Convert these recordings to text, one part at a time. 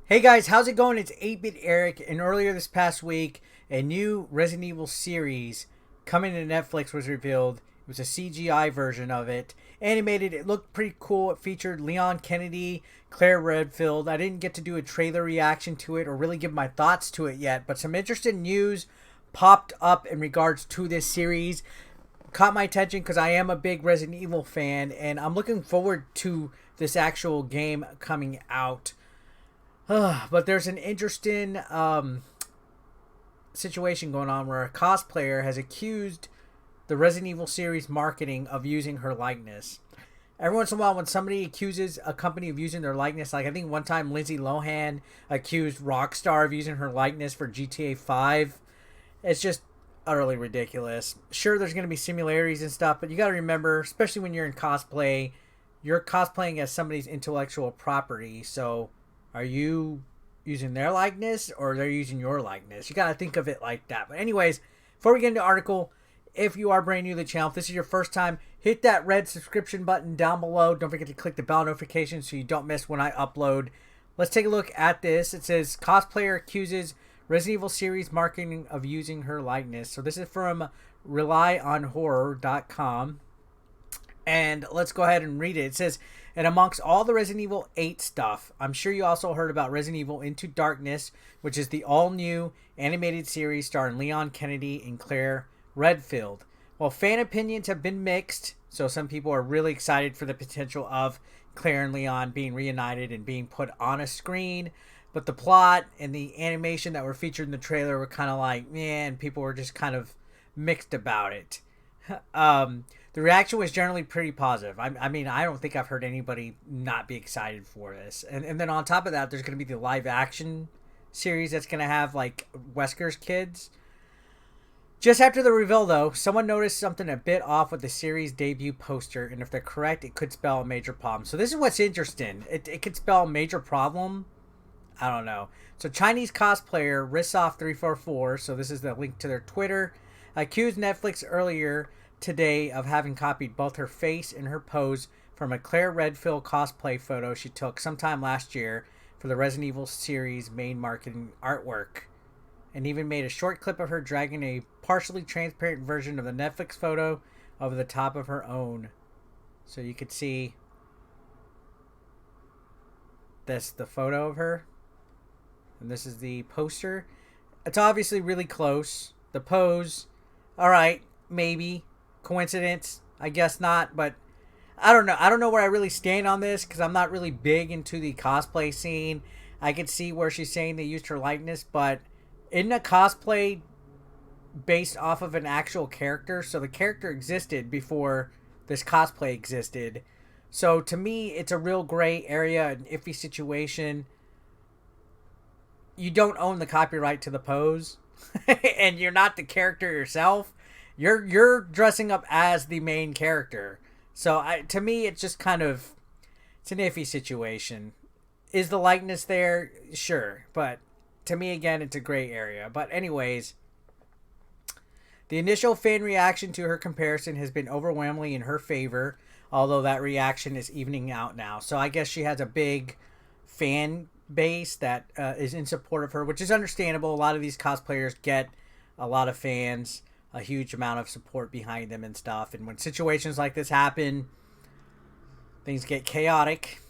Hey guys, how's it going? It's 8-Bit Eric, and earlier this past week, a new Resident Evil series coming to Netflix was revealed. It was a CGI version of it. Animated, it looked pretty cool. It featured Leon Kennedy, Claire Redfield. I didn't get to do a trailer reaction to it or really give my thoughts to it yet, but some interesting news popped up in regards to this series. Caught my attention because I am a big Resident Evil fan, and I'm looking forward to this actual game coming out. But there's an interesting situation going on where a cosplayer has accused the Resident Evil series marketing of using her likeness. Every once in a while, when somebody accuses a company of using their likeness, like I think one time Lindsay Lohan accused Rockstar of using her likeness for GTA 5, it's just utterly ridiculous. Sure, there's going to be similarities and stuff, but you got to remember, especially when you're in cosplay, you're cosplaying as somebody's intellectual property, so are you using their likeness or they're using your likeness? You got to think of it like that. But anyways, before we get into the article, if you are brand new to the channel, if this is your first time, hit that red subscription button down below. Don't forget to click the bell notification so you don't miss when I upload. Let's take a look at this. It says, Cosplayer accuses Resident Evil series marketing of using her likeness. So this is from relyonhorror.com. And let's go ahead and read it. It says, and amongst all the Resident Evil 8 stuff, I'm sure you also heard about Resident Evil Into Darkness, which is the all-new animated series starring Leon Kennedy and Claire Redfield. Well, fan opinions have been mixed, so some people are really excited for the potential of Claire and Leon being reunited and being put on a screen. But the plot and the animation that were featured in the trailer were kind of like, man, people were just kind of mixed about it. The reaction was generally pretty positive. I mean, I don't think I've heard anybody not be excited for this. And then on top of that, there's going to be the live action series that's going to have like Wesker's kids. Just after the reveal, though, someone noticed something a bit off with the series debut poster, and if they're correct, it could spell a major problem. So this is what's interesting. It could spell a major problem. I don't know. So Chinese cosplayer Rissoff344, so this is the link to their Twitter, accused Netflix earlier today of having copied both her face and her pose from a Claire Redfield cosplay photo she took sometime last year for the Resident Evil series main marketing artwork, and even made a short clip of her dragging a partially transparent version of the Netflix photo over the top of her own. So you could see this, the photo of her, and this is the poster. It's obviously really close. The pose, all right, maybe. Coincidence? I guess not, but I don't know. I don't know where I really stand on this because I'm not really big into the cosplay scene. I could see where she's saying they used her likeness, but isn't a cosplay based off of an actual character? So the character existed before this cosplay existed. So to me, it's a real gray area, an iffy situation. You don't own the copyright to the pose, and you're not the character yourself. You're dressing up as the main character. So to me, it's just kind of, it's an iffy situation. Is the likeness there? Sure. But to me, again, it's a gray area. But anyways, the initial fan reaction to her comparison has been overwhelmingly in her favor, although that reaction is evening out now. So I guess she has a big fan base that is in support of her, which is understandable. A lot of these cosplayers get a lot of fans, a huge amount of support behind them and stuff. And when situations like this happen, things get chaotic.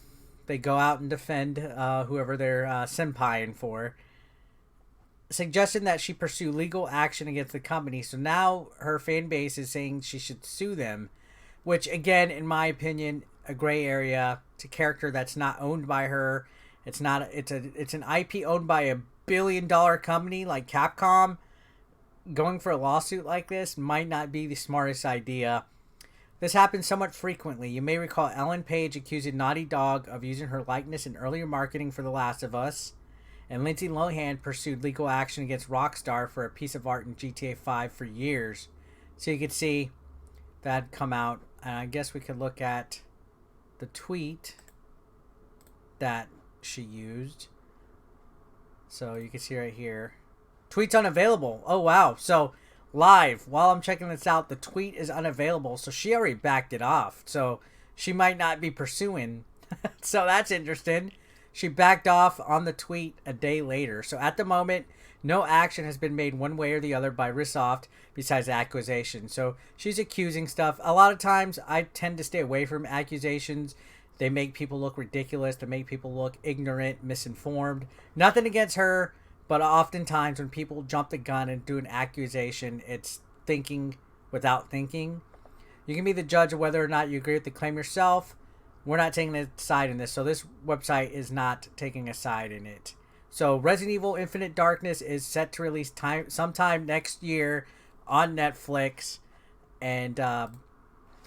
They go out and defend whoever they're senpaiing for, suggesting that she pursue legal action against the company. So now her fan base is saying she should sue them, which again, in my opinion, a gray area. It's a character that's not owned by her. It's not. It's an IP owned by a billion-dollar company like Capcom. Going for a lawsuit like this might not be the smartest idea. This happens somewhat frequently. You may recall Ellen Page accusing Naughty Dog of using her likeness in earlier marketing for The Last of Us, and Lindsay Lohan pursued legal action against Rockstar for a piece of art in GTA 5 for years. So you could see that come out, and I guess we could look at the tweet that she used. So you can see right here. Tweet's unavailable. Oh, wow. So, live, while I'm checking this out, the tweet is unavailable. So, she already backed it off. So, she might not be pursuing. So, that's interesting. She backed off on the tweet a day later. So at the moment, no action has been made one way or the other by Hooft besides accusation. So she's accusing stuff. A lot of times I tend to stay away from accusations. They make people look ridiculous. They make people look ignorant, misinformed. Nothing against her, but oftentimes when people jump the gun and do an accusation, it's thinking without thinking. You can be the judge of whether or not you agree with the claim yourself. We're not taking a side in this, so this website is not taking a side in it. So Resident Evil Infinite Darkness is set to release sometime next year on Netflix, and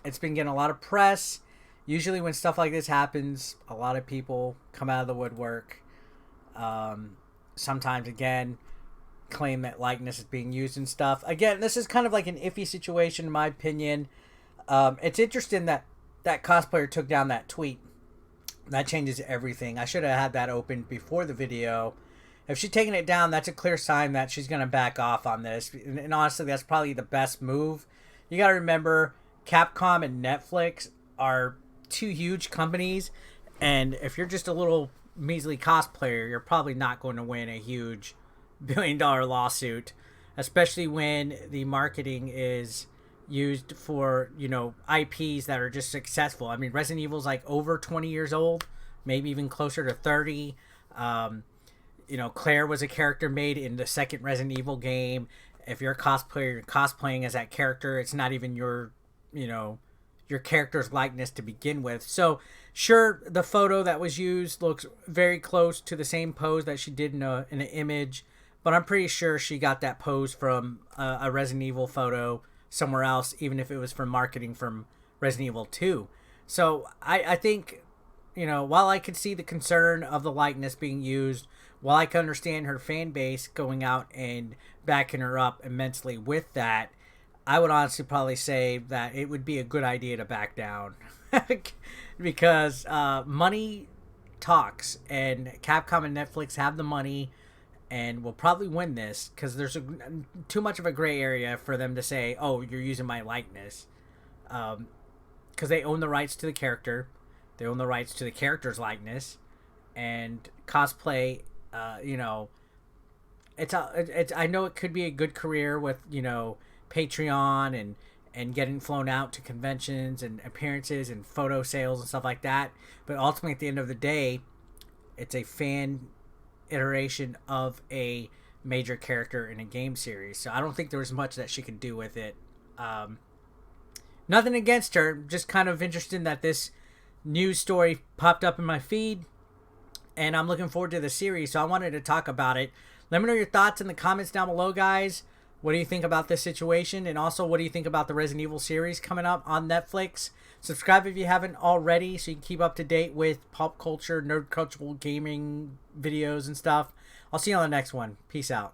it's been getting a lot of press. Usually when stuff like this happens, a lot of people come out of the woodwork. Sometimes, again, claim that likeness is being used and stuff. Again, this is kind of like an iffy situation in my opinion. It's interesting that cosplayer took down that tweet. That changes everything. I should have had that open before the video. If she's taking it down, that's a clear sign that she's going to back off on this. And honestly, that's probably the best move. You got to remember, Capcom and Netflix are two huge companies. And if you're just a little measly cosplayer, you're probably not going to win a huge billion-dollar lawsuit. Especially when the marketing is used for, you know, IPs that are just successful. I mean, Resident Evil's like over 20 years old, maybe even closer to 30. You know, Claire was a character made in the second Resident Evil game. If you're a cosplayer, you're cosplaying as that character. It's not even your, you know, your character's likeness to begin with. So, sure, the photo that was used looks very close to the same pose that she did in an image, but I'm pretty sure she got that pose from a Resident Evil photo somewhere else, even if it was from marketing from Resident Evil 2. So I think, you know, while I could see the concern of the likeness being used, while I can understand her fan base going out and backing her up immensely with that, I would honestly probably say that it would be a good idea to back down. Because money talks, and Capcom and Netflix have the money and will probably win this because there's too much of a gray area for them to say, oh, you're using my likeness. Because they own the rights to the character. They own the rights to the character's likeness. And cosplay, you know, it's I know it could be a good career with, you know, Patreon and getting flown out to conventions and appearances and photo sales and stuff like that. But ultimately, at the end of the day, it's a fan iteration of a major character in a game series. So I don't think there was much that she could do with it. Nothing against her. Just kind of interested that this news story popped up in my feed. And I'm looking forward to the series. So I wanted to talk about it. Let me know your thoughts in the comments down below, guys. What do you think about this situation? And also, what do you think about the Resident Evil series coming up on Netflix? Subscribe if you haven't already so you can keep up to date with pop culture, nerd cultural gaming videos and stuff. I'll see you on the next one. Peace out.